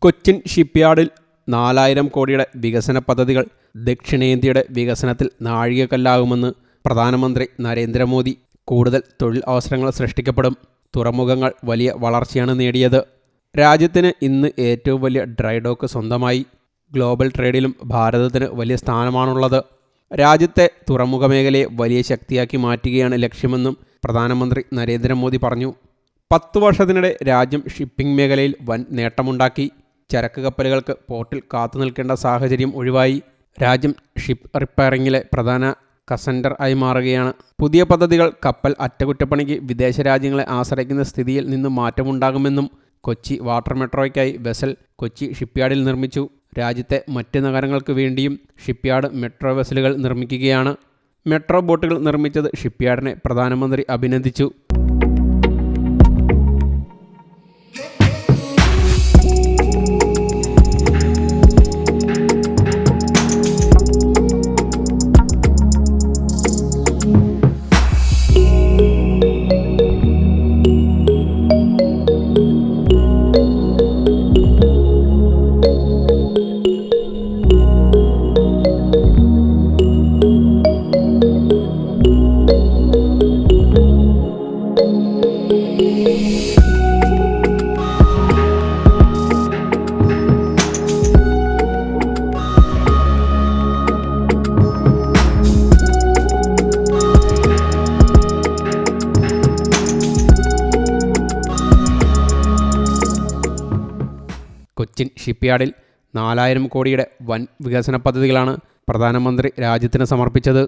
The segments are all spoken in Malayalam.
കൊച്ചിൻ ഷിപ്പ്യാർഡിൽ 4000 കോടിയുടെ വികസന പദ്ധതികൾ ദക്ഷിണേന്ത്യയുടെ വികസനത്തിൽ നാഴികക്കല്ലാകുമെന്ന് പ്രധാനമന്ത്രി നരേന്ദ്രമോദി. കൂടുതൽ തൊഴിൽ അവസരങ്ങൾ സൃഷ്ടിക്കപ്പെടും. തുറമുഖങ്ങൾ വലിയ വളർച്ചയാണ് നേടിയത്. രാജ്യത്തിന് ഇന്ന് ഏറ്റവും വലിയ ഡ്രൈഡോക്ക് സ്വന്തമായി. ഗ്ലോബൽ ട്രേഡിലും ഭാരതത്തിന് വലിയ സ്ഥാനമാണുള്ളത്. രാജ്യത്തെ തുറമുഖ മേഖലയെ വലിയ ശക്തിയാക്കി മാറ്റുകയാണ് ലക്ഷ്യമെന്നും പ്രധാനമന്ത്രി നരേന്ദ്രമോദി പറഞ്ഞു. 10 വർഷത്തിനിടെ രാജ്യം ഷിപ്പിംഗ് മേഖലയിൽ വൻ നേട്ടമുണ്ടാക്കി. ചരക്ക് കപ്പലുകൾക്ക് പോർട്ടിൽ കാത്തു നിൽക്കേണ്ട സാഹചര്യം ഒഴിവായി. രാജ്യം ഷിപ്പ് റിപ്പയറിങ്ങിലെ പ്രധാന കസൻഡർ ആയി മാറുകയാണ്. പുതിയ പദ്ധതികൾ കപ്പൽ അറ്റകുറ്റപ്പണിക്ക് വിദേശ രാജ്യങ്ങളെ ആശ്രയിക്കുന്ന സ്ഥിതിയിൽ നിന്ന് മാറ്റമുണ്ടാകുമെന്നും കൊച്ചി വാട്ടർ മെട്രോയ്ക്കായി വെസൽ കൊച്ചി ഷിപ്പ്യാർഡിൽ നിർമ്മിച്ചു. രാജ്യത്തെ മറ്റ് നഗരങ്ങൾക്ക് വേണ്ടിയും ഷിപ്പ്യാർഡ് മെട്രോ വെസലുകൾ നിർമ്മിക്കുകയാണ്. മെട്രോ ബോട്ടുകൾ നിർമ്മിച്ചത് ഷിപ്പ്യാർഡിനെ പ്രധാനമന്ത്രി അഭിനന്ദിച്ചു. കൊച്ചിൻ ഷിപ്പ്യാർഡിൽ 4000 കോടിയുടെ വൻ വികസന പദ്ധതികളാണ് പ്രധാനമന്ത്രി രാജ്യത്തിന് സമർപ്പിച്ചത്.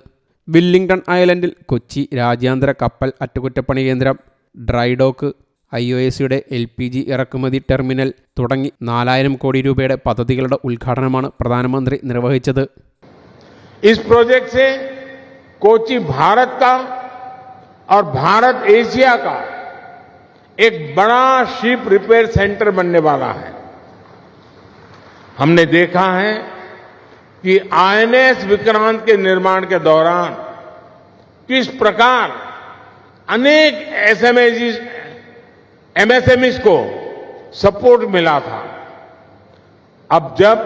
വില്ലിംഗ്ടൺ ഐലൻഡിൽ കൊച്ചി രാജ്യാന്തര കപ്പൽ അറ്റകുറ്റപ്പണി കേന്ദ്രം, ഡ്രൈഡോക്ക്, IOCയുടെ LPG ഇറക്കുമതി ടെർമിനൽ തുടങ്ങി 4000 കോടി രൂപയുടെ പദ്ധതികളുടെ ഉദ്ഘാടനമാണ് പ്രധാനമന്ത്രി നിർവഹിച്ചത്. इस प्रोजेक्ट से कोची भारत का और भारत एशिया का एक बड़ा शिप रिपेयर सेंटर बनने वाला है. हमने देखा है कि INS विक्रांत के निर्माण के दौरान किस प्रकार अनेक MSMEs को सपोर्ट मिला था. अब जब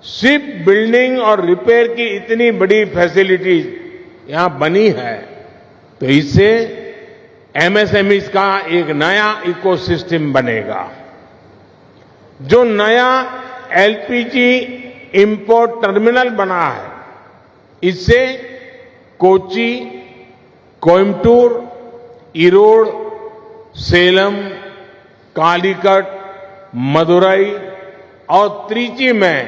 शिप बिल्डिंग और रिपेयर की इतनी बड़ी फैसिलिटीज यहां बनी है तो इससे MSMEs का एक नया इकोसिस्टम बनेगा. जो नया LPG इंपोर्ट टर्मिनल बना है इससे कोची, कोयम्बटूर, ईरोड, सेलम, कालीकट, मदुरई और त्रिची में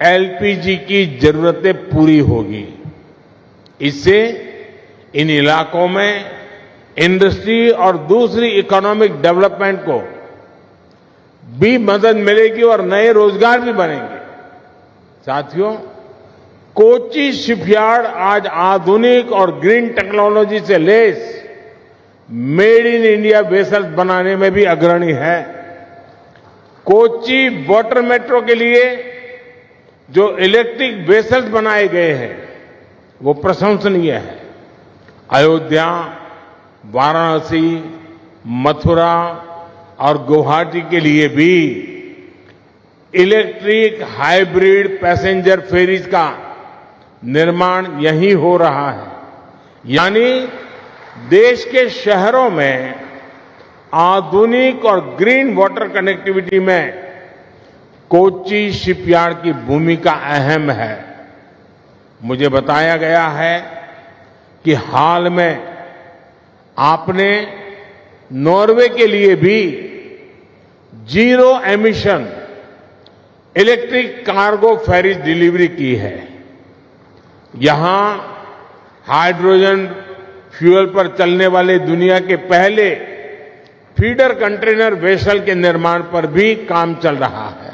LPG की जरूरतें पूरी होगी. इससे इन इलाकों में इंडस्ट्री और दूसरी इकोनॉमिक डेवलपमेंट को भी मदद मिलेगी और नए रोजगार भी बनेंगे. साथियों, कोची शिपयार्ड आज आधुनिक और ग्रीन टेक्नोलॉजी से less made in India vessels बनाने में भी अग्रणी है. कोची वाटर मेट्रो के लिए जो इलेक्ट्रिक वेसल्स बनाए गए हैं वो प्रशंसनीय है. अयोध्या, वाराणसी, मथुरा और गुवाहाटी के लिए भी इलेक्ट्रिक हाइब्रिड पैसेंजर फेरीज का निर्माण यहीं हो रहा है. यानी देश के शहरों में आधुनिक और ग्रीन वाटर कनेक्टिविटी में कोची शिपयार्ड की भूमिका अहम है. मुझे बताया गया है कि हाल में आपने नॉर्वे के लिए भी zero emission electric cargo ferries delivery की है. यहां हाइड्रोजन फ्यूल पर चलने वाले दुनिया के पहले फीडर कंटेनर वेसल के निर्माण पर भी काम चल रहा है.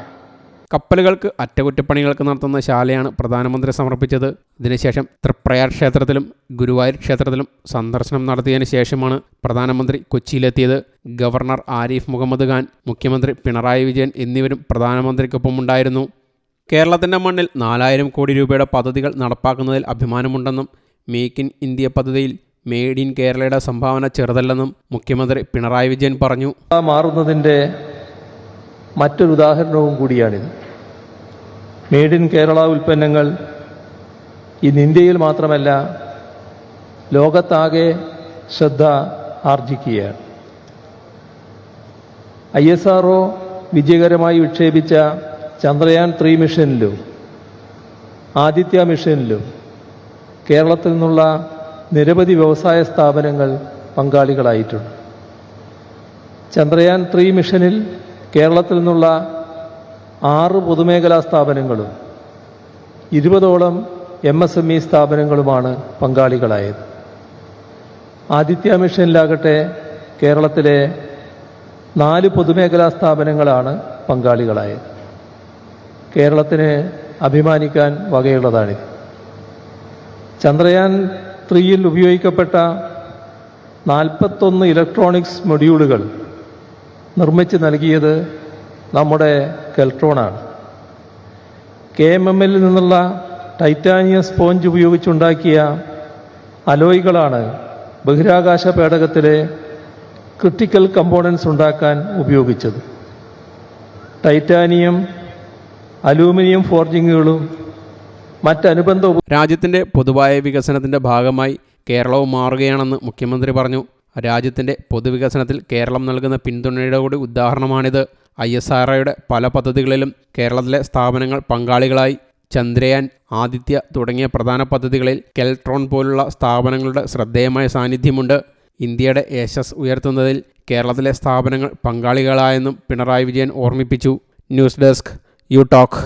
കപ്പലുകൾക്ക് അറ്റകുറ്റപ്പണികൾക്ക് നടത്തുന്ന ശാലയാണ് പ്രധാനമന്ത്രി സമർപ്പിച്ചത്. ഇതിനുശേഷം തൃപ്രയാർ ക്ഷേത്രത്തിലും ഗുരുവായൂർ ക്ഷേത്രത്തിലും സന്ദർശനം നടത്തിയതിനു ശേഷമാണ് പ്രധാനമന്ത്രി കൊച്ചിയിലെത്തിയത്. ഗവർണർ ആരിഫ് മുഹമ്മദ് ഖാൻ, മുഖ്യമന്ത്രി പിണറായി വിജയൻ എന്നിവരും പ്രധാനമന്ത്രിക്കൊപ്പമുണ്ടായിരുന്നു. കേരളത്തിൻ്റെ മണ്ണിൽ 4000 കോടി രൂപയുടെ പദ്ധതികൾ നടപ്പാക്കുന്നതിൽ അഭിമാനമുണ്ടെന്നും മേക്ക് ഇൻ ഇന്ത്യ പദ്ധതിയിൽ മെയ്ഡ് ഇൻ കേരളയുടെ സംഭാവന ചെറുതല്ലെന്നും മുഖ്യമന്ത്രി പിണറായി വിജയൻ പറഞ്ഞു. മാറുന്നതിൻ്റെ മറ്റൊരു ഉദാഹരണവും കൂടിയാണിത്. മെയ്ഡ് ഇൻ കേരള ഉൽപ്പന്നങ്ങൾ ഇന്ന് ഇന്ത്യയിൽ മാത്രമല്ല ലോകത്താകെ ശ്രദ്ധ ആർജിക്കുകയാണ്. ISRO വിജയകരമായി വിക്ഷേപിച്ച ചന്ദ്രയാൻ 3 മിഷനിലും ആദിത്യ മിഷനിലും കേരളത്തിൽ നിന്നുള്ള നിരവധി വ്യവസായ സ്ഥാപനങ്ങൾ പങ്കാളികളായിട്ടുണ്ട്. ചന്ദ്രയാൻ 3 മിഷനിൽ കേരളത്തിൽ നിന്നുള്ള 6 പൊതുമേഖലാ സ്ഥാപനങ്ങളും 20ഓളം MSME സ്ഥാപനങ്ങളുമാണ് പങ്കാളികളായത്. ആദിത്യ മിഷനിലാകട്ടെ കേരളത്തിലെ 4 പൊതുമേഖലാ സ്ഥാപനങ്ങളാണ് പങ്കാളികളായത്. കേരളത്തിന് അഭിമാനിക്കാൻ വകയുള്ളതാണിത്. ചന്ദ്രയാൻ 3യിൽ ഉപയോഗിക്കപ്പെട്ട 41 ഇലക്ട്രോണിക്സ് മൊഡ്യൂളുകൾ നിർമ്മിച്ച് നൽകിയത് നമ്മുടെ കെൽട്രോണാണ്. KMMൽ നിന്നുള്ള ടൈറ്റാനിയം സ്പോഞ്ച് ഉപയോഗിച്ചുണ്ടാക്കിയ അലോയ്കളാണ് ബഹിരാകാശ പേടകത്തിലെ ക്രിട്ടിക്കൽ കമ്പോണൻസ് ഉണ്ടാക്കാൻ ഉപയോഗിച്ചത്. ടൈറ്റാനിയം, അലൂമിനിയം ഫോർജിങ്ങുകളും മറ്റനുബന്ധ രാജ്യത്തിൻ്റെ പൊതുവായ വികസനത്തിൻ്റെ ഭാഗമായി കേരളവും മാറുകയാണെന്ന് മുഖ്യമന്ത്രി പറഞ്ഞു. രാജ്യത്തിൻ്റെ പൊതുവികസനത്തിൽ കേരളം നൽകുന്ന പിന്തുണയുടെ കൂടി ഉദാഹരണമാണിത്. ISROയുടെ പല പദ്ധതികളിലും കേരളത്തിലെ സ്ഥാപനങ്ങൾ പങ്കാളികളായി. ചന്ദ്രയാൻ, ആദിത്യ തുടങ്ങിയ പ്രധാന പദ്ധതികളിൽ കെൽട്രോൺ പോലുള്ള സ്ഥാപനങ്ങളുടെ ശ്രദ്ധേയമായ സാന്നിധ്യമുണ്ട്. ഇന്ത്യയുടെ യശസ് ഉയർത്തുന്നതിൽ കേരളത്തിലെ സ്ഥാപനങ്ങൾ പങ്കാളികളായെന്നും പിണറായി വിജയൻ ഓർമ്മിപ്പിച്ചു. News desk, you talk.